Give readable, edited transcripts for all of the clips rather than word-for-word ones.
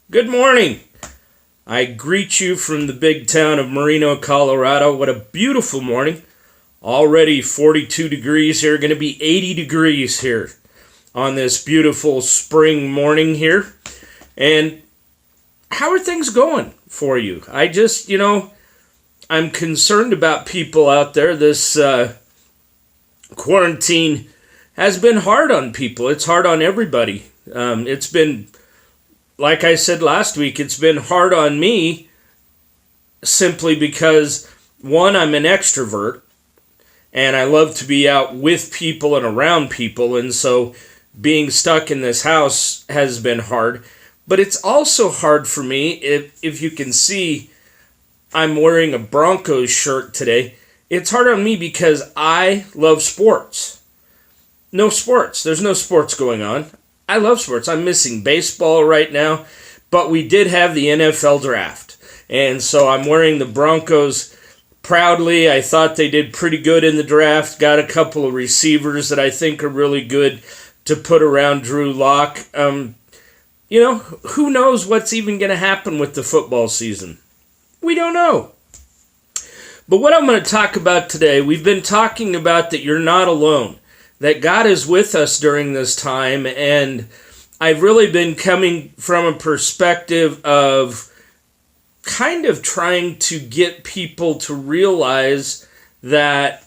Good morning. I greet you from the big town of Marino, Colorado. What a beautiful morning. Already 42 degrees here, going to be 80 degrees here on this beautiful spring morning here. And how are things going for you? I'm concerned about people out there. This quarantine has been hard on people. It's hard on everybody. It's been, like I said last week, it's been hard on me simply because, one, I'm an extrovert and I love to be out with people and around people, and so being stuck in this house has been hard. But it's also hard for me, if you can see, I'm wearing a Broncos shirt today. It's hard on me because I love sports. No sports. There's no sports going on. I love sports. I'm missing baseball right now, but we did have the NFL draft. And so I'm wearing the Broncos proudly. I thought they did pretty good in the draft. Got a couple of receivers that I think are really good to put around Drew Lock. Who knows what's even going to happen with the football season? We don't know. But what I'm going to talk about today, we've been talking about that you're not alone, that God is with us during this time, and I've really been coming from a perspective of kind of trying to get people to realize that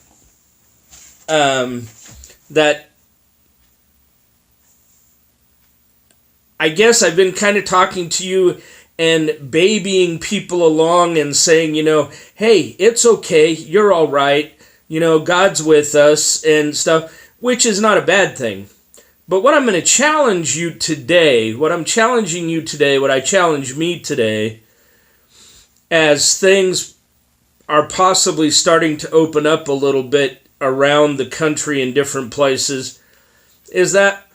I guess I've been kind of talking to you and babying people along and saying, hey, it's okay, you're all right, God's with us and stuff, which is not a bad thing. But what I'm going to challenge you today, what I challenge me today, as things are possibly starting to open up a little bit around the country in different places, is that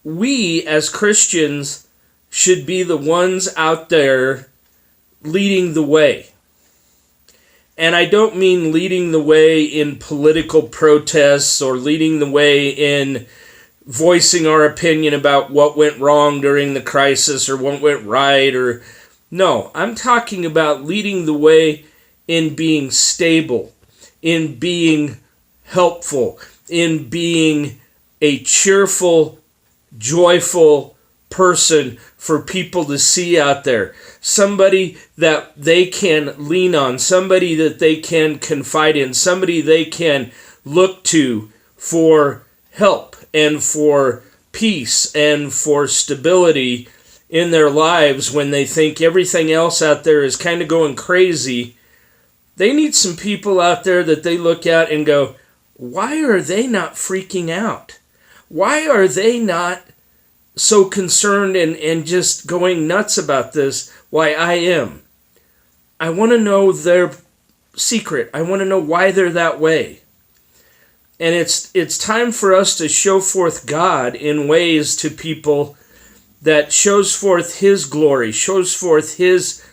we as Christians should be the ones out there leading the way. And I don't mean leading the way in political protests or leading the way in voicing our opinion about what went wrong during the crisis or what went right. No, I'm talking about leading the way in being stable, in being helpful, in being a cheerful, joyful person for people to see out there. Somebody that they can lean on, somebody that they can confide in, somebody they can look to for help and for peace and for stability in their lives when they think everything else out there is kind of going crazy. They need some people out there that they look at and go, why are they not freaking out? Why are they not so concerned and just going nuts about this? Why I am. I want to know their secret. I want to know why they're that way. And it's time for us to show forth God in ways to people that shows forth His glory, shows forth His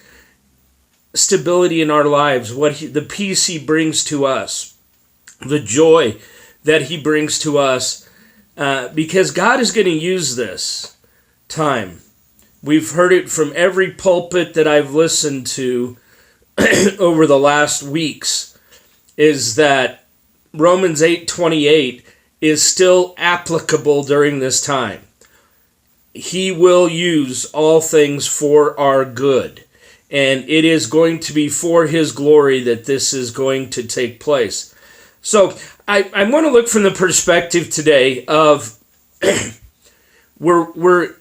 stability in our lives, the peace He brings to us, the joy that He brings to us, because God is going to use this time. We've heard it from every pulpit that I've listened to over the last weeks, is that Romans 8:28 is still applicable during this time. He will use all things for our good, and it is going to be for His glory that this is going to take place. So I want to look from the perspective today of we're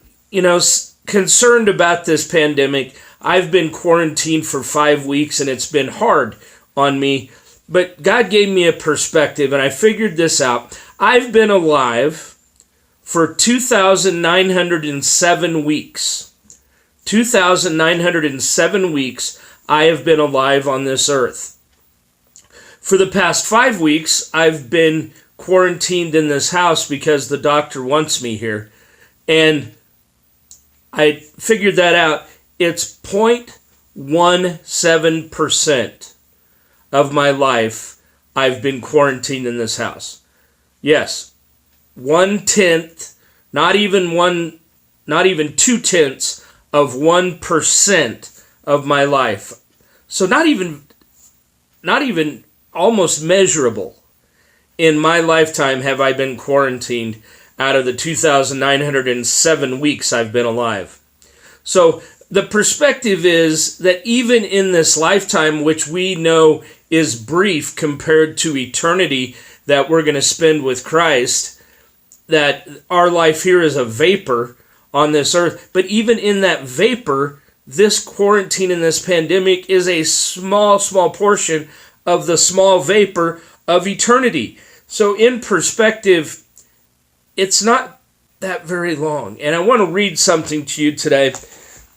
concerned about this pandemic. I've been quarantined for 5 weeks and it's been hard on me, but God gave me a perspective and I figured this out. I've been alive for 2,907 weeks. 2,907 weeks I have been alive on this earth. For the past 5 weeks, I've been quarantined in this house because the doctor wants me here. And I figured that out. It's 0.17% of my life I've been quarantined in this house. Yes, 1/10, not even 2/10 of 1% of my life. So not even almost measurable in my lifetime have I been quarantined out of the 2,907 weeks I've been alive. So the perspective is that even in this lifetime, which we know is brief compared to eternity that we're going to spend with Christ, that our life here is a vapor on this earth. But even in that vapor, this quarantine and this pandemic is a small portion of the small vapor of eternity. So in perspective, it's not that very long. And I want to read something to you today,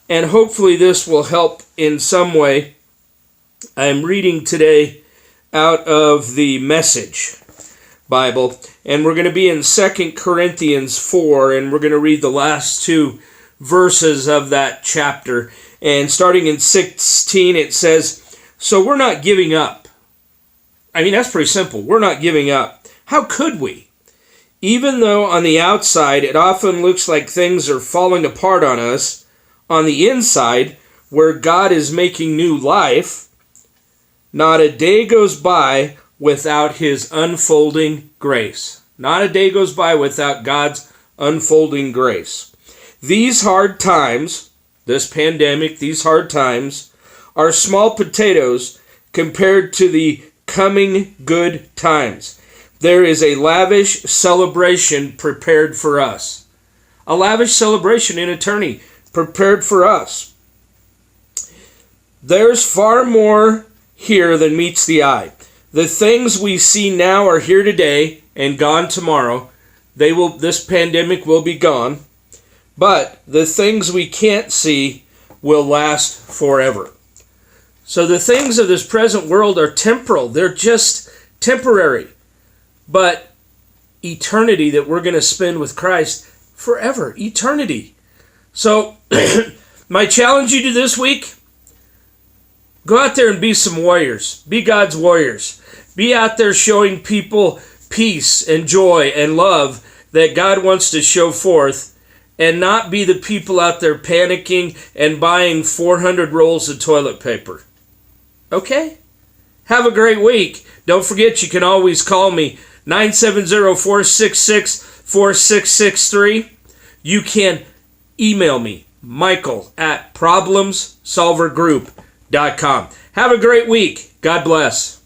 and hopefully this will help in some way. I'm reading today out of the Message Bible, and we're going to be in 2 Corinthians 4, and we're going to read the last 2 verses of that chapter. And starting in 16, it says, "So we're not giving up." I mean, that's pretty simple. We're not giving up. How could we? Even though on the outside it often looks like things are falling apart on us, on the inside, where God is making new life, not a day goes by without His unfolding grace. Not a day goes by without God's unfolding grace. These hard times, this pandemic, these hard times, are small potatoes compared to the coming good times. There is a lavish celebration prepared for us. A lavish celebration in eternity prepared for us. There's far more here than meets the eye. The things we see now are here today and gone tomorrow. This pandemic will be gone. But the things we can't see will last forever. So the things of this present world are temporal. They're just temporary. But eternity that we're going to spend with Christ forever. Eternity. So my challenge you to this week, go out there and be some warriors. Be God's warriors. Be out there showing people peace and joy and love that God wants to show forth, and not be the people out there panicking and buying 400 rolls of toilet paper. Okay? Have a great week. Don't forget, you can always call me 970-466-4663. You can email me, Michael@problemsolvergroup.com. Have a great week. God bless.